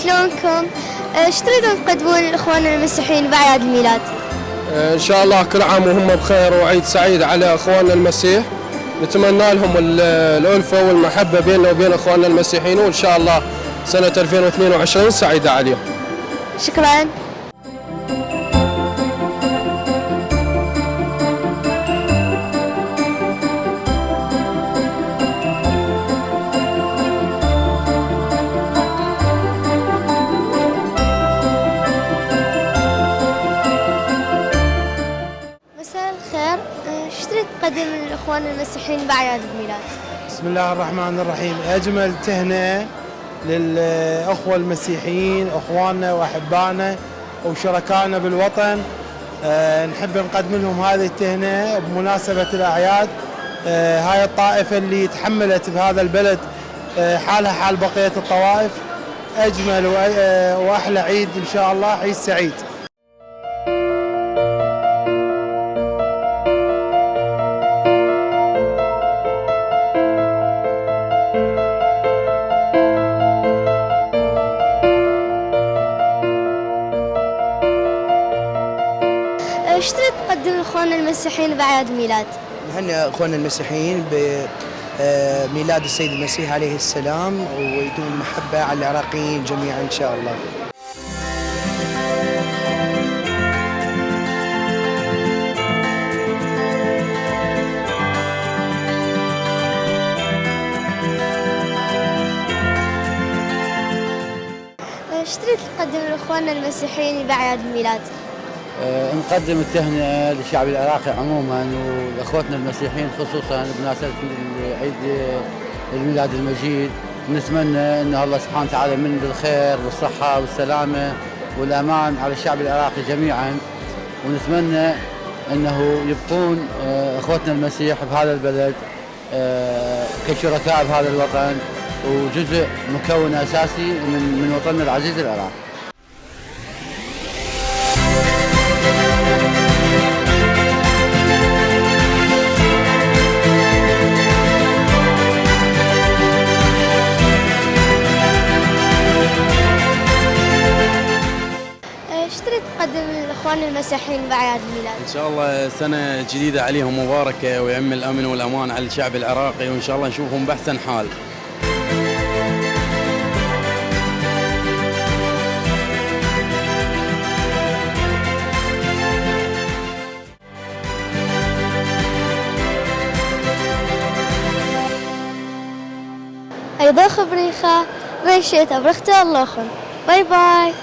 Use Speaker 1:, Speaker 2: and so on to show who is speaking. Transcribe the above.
Speaker 1: شلونكم؟ ايش تريدون تقدمون لاخواننا المسيحيين باعياد الميلاد؟
Speaker 2: ان شاء الله كل عام وهم بخير وعيد سعيد على اخواننا المسيح. نتمنى لهم الألفة والمحبة بيننا وبين اخواننا المسيحيين، وان شاء الله سنة 2022 سعيدة عليهم.
Speaker 1: شكرا. مساء الخير، ايش تريد تقدم لاخواننا المسيحيين باعياد الميلاد؟
Speaker 3: بسم الله الرحمن الرحيم. أجمل تهنئة للأخوة المسيحيين، أخواننا وأحبائنا وشركائنا بالوطن. نحب نقدم لهم هذه التهنئة بمناسبة الأعياد. هاي الطائفة اللي تحملت بهذا البلد حالها حال بقية الطوائف. أجمل وأحلى عيد إن شاء الله، عيد سعيد.
Speaker 1: ايش تريد تقدم لاخواننا المسيحيين باعياد الميلاد؟
Speaker 4: نهنئ اخواننا المسيحيين بميلاد السيد المسيح عليه السلام، ويدوم المحبه على العراقيين جميعا ان شاء الله.
Speaker 1: ايش تريد تقدم لاخواننا المسيحيين باعياد الميلاد؟
Speaker 5: نقدم التهنئة للشعب العراقي عموما واخوتنا المسيحيين خصوصا بمناسبة عيد الميلاد المجيد. نتمنى ان الله سبحانه وتعالى يمن بالخير والصحة والسلامة والامان على الشعب العراقي جميعا، ونتمنى انه يبقون اخوتنا المسيح بهذا البلد كشركاء بهذا الوطن وجزء مكون اساسي من وطننا العزيز العراق.
Speaker 1: ايش تريد تقدم لاخواننا المسيحيين باعياد الميلاد؟
Speaker 6: ان شاء الله سنة جديدة عليهم مباركة، ويعم الامن والامان على الشعب العراقي، وان شاء الله نشوفهم باحسن حال.
Speaker 1: أيضا خبريخة ريشيتا برختي اللوخن. باي باي.